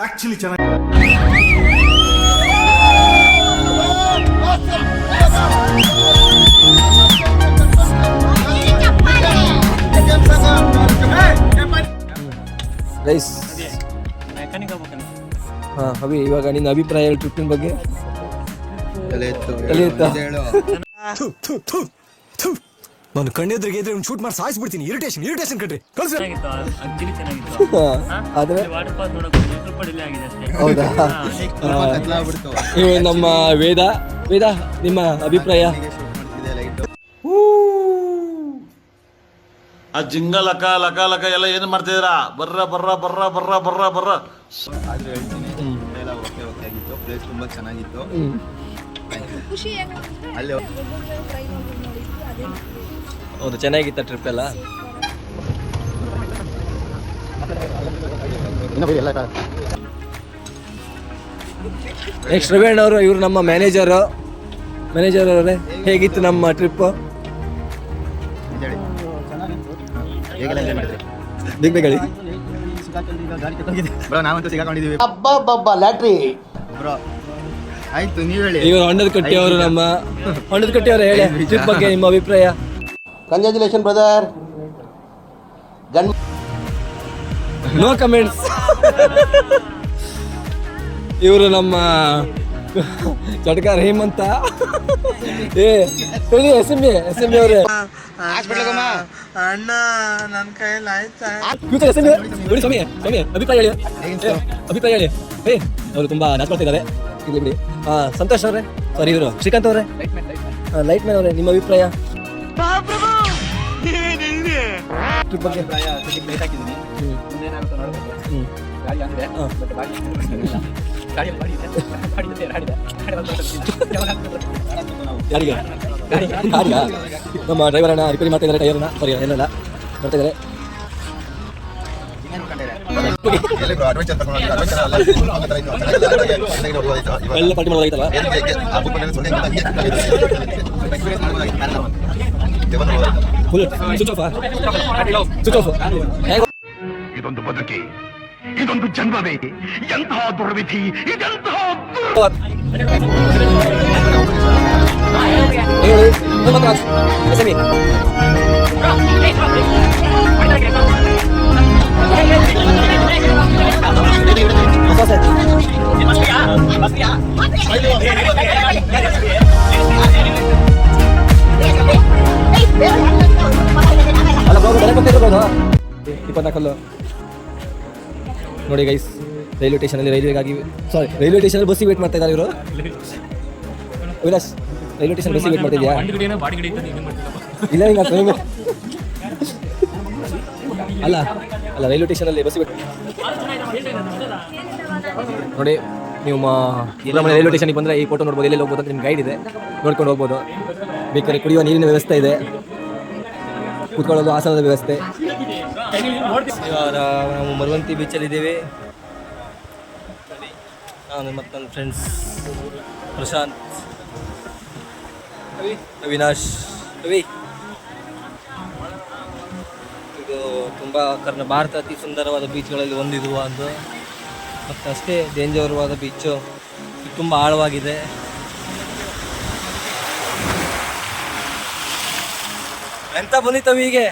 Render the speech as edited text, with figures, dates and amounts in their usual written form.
Actually ಚೆನ್ನಾಗಿ rice ಹಾಂ ಅಭಿ ಇವಾಗ ನಿನ್ನ ಅಭಿಪ್ರಾಯ ಹೇಳಿ ಟ್ರಿಪ್ಪಿನ ಬಗ್ಗೆ ನಾನು ಕಣ್ಣೆದ್ರಿಗೆ ಇದ್ರೆ ಶೂಟ್ ಮಾಡಿ ಸಾಯಿಸ್ಬಿಡ್ತೀನಿ. ಇರಿಟೇಷನ್ ಕಣ್ರಿ ಕಳ್ಸಿ. ಆದ್ರೆ ಹೌದಾ ನಮ್ಮ ವೇದ ನಿಮ್ಮ ಅಭಿಪ್ರಾಯ? ಆ ಜಿಂಗ ಲಕ ಲಕ ಲಕ ಎಲ್ಲ ಏನು ಮಾಡ್ತಿದ್ದೀರಾ? ಬರ್ರ ಬರ್ರ ಬರ್ರ ಬರ್ರ ಬರ್ರ ಬರ್ರ ಆದ್ರೂ ಹೇಳ್ತೀನಿ, ಎಲ್ಲ ಓಕೆ ಆಗಿತ್ತು. ಪ್ಲೇಸ್ ತುಂಬಾ ಚೆನ್ನಾಗಿತ್ತು. ಅಲ್ಲಿ ಹೌದು, ಚೆನ್ನಾಗಿತ್ತ ಟ್ರಿಪ್ ಎಲ್ಲ? ನೆಕ್ಸ್ಟ್ ರವೀಣ್ ಅವರು, ಇವರು ನಮ್ಮ ಮ್ಯಾನೇಜರ್ ಅವರೇ, ಹೇಗಿತ್ತು ನಮ್ಮ ಟ್ರಿಪ್? ಬೇಗ ಬ್ರೋ ನಾವಂತೂ ಸಿಗಾಕೊಂಡಿದೀವಿ. ಬ್ರೋ ಆಯ್ತು, ನೀವ್ ಹೇಳಿ. ಇವರು ಹೊಂಡದಕಟ್ಟಿ ಅವರು, ನಮ್ಮ ಹೊಂಡದಕಟ್ಟಿ ಅವರು ಹೇಳಿ ಟ್ರಿಪ್ ಬಗ್ಗೆ ನಿಮ್ಮ ಅಭಿಪ್ರಾಯ. Congratulation brother. No comments. ಇವರು ನಮ್ಮ ಚಟ್ಕಾರ ಹೇಮಂತ. ಹೇಳಿ ಎಸ್ ಎಂ ಬಿ ಅವರೇ. ಅಣ್ಣ ನನ್ನ ಕೈಯಲ್ಲಿ ಆಯ್ತಾ? ಅಭಿಪ್ರಾಯ ಹೇಳಿ. ಅವರು ತುಂಬಾ ನಾಚ್ಕೊಳ್ತಿದ್ದಾರೆ. ಇಲ್ಲಿ ಬಿಡಿ. ಸಂತೋಷ್ ಅವರೇ, ಸಾರಿ ಇವರು ಶ್ರೀಕಾಂತ್ ಅವರೇ, ಲೈಟ್ ಮ್ಯಾನ್ ಅವರೇ, ನಿಮ್ಮ ಅಭಿಪ್ರಾಯ ಟ್ರಿಪ್ ಬಗ್ಗೆ? ಯಾರಿಗೆ? ನಮ್ಮ ಡ್ರೈವರ್ ಅಣ್ಣ ರಿಪೇರಿ ಮಾಡ್ತಾ ಇದ್ದಾರೆ ಟೈರ್ನ. ಸಾರಿ ಏನೆಲ್ಲ ಮಾಡ್ತಾ ಇದ್ದಾರೆ. ಎಲ್ಲ ಪಾರ್ಟಿ ಮಾಡೋದಾಗಿತ್ತಲ್ಲ. Full switch off. ಇದೊಂದು ಬದುಕಿ, ಇದೊಂದು ಜನ್ಮವೇ, ಎಂತಹ ದುರ್ವಿಧಿ, ಇದೆಂತಹ ಇಪ್ಪತ್ನಾಲ್ಕಲ್ಲು ನೋಡಿ ಗೈಸ್, ರೈಲ್ವೆ ಸ್ಟೇಷನಲ್ಲಿ ರೈಲ್ವೆ ಸ್ಟೇಷನಲ್ಲಿ ಬಸ್ಸಿಗೆ ವೇಟ್ ಮಾಡ್ತಾ ಇದ್ದಾರೆ ಇವರು. ವಿಲಾಸ್, ರೈಲ್ವೆ ಸ್ಟೇಷನ್ ಬಸ್ಸಿಗೆ ವೇಟ್ ಮಾಡ್ತಿದ್ಯಾ? ಇಲ್ಲ ಅಲ್ಲ ರೈಲ್ವೆ ಸ್ಟೇಷನಲ್ಲಿ ಬಸ್ಸಿಗೆ ನೋಡಿ. ನೀವು ರೈಲ್ವೆ ಸ್ಟೇಷನ್ಗೆ ಬಂದರೆ ಈ ಫೋಟೋ ನೋಡ್ಬೋದು, ಎಲ್ಲೆಲ್ಲಿ ಹೋಗ್ಬೋದು ಅಂತ ನಿಮ್ಮ ಗೈಡ್ ಇದೆ, ನೋಡ್ಕೊಂಡು ಹೋಗ್ಬೋದು. ಬೇಕಾದ್ರೆ ಕುಡಿಯುವ ನೀರಿನ ವ್ಯವಸ್ಥೆ ಇದೆ, ಕೂತ್ಕೊಳ್ಳೋದು ಆಸನದ ವ್ಯವಸ್ಥೆ. ಇವಾಗ ನಾವು ಮರವಂತಿ ಬೀಚಲ್ಲಿದ್ದೀವಿ. ನಾನು ಮತ್ತು ನನ್ನ ಫ್ರೆಂಡ್ಸ್ ಪ್ರಶಾಂತ್, ಅವಿನಾಶ್, ಇದು ತುಂಬ ಭಾರತ ಅತಿ ಸುಂದರವಾದ ಬೀಚ್ಗಳಲ್ಲಿ ಒಂದಿದು ಒಂದು, ಮತ್ತು ಅಷ್ಟೇ ಡೇಂಜರ್ವಾದ ಬೀಚು. ಇದು ತುಂಬ ಆಳವಾಗಿದೆ. ಎಂತ ಬಂದಿತ್ತವ ಹೀಗೆ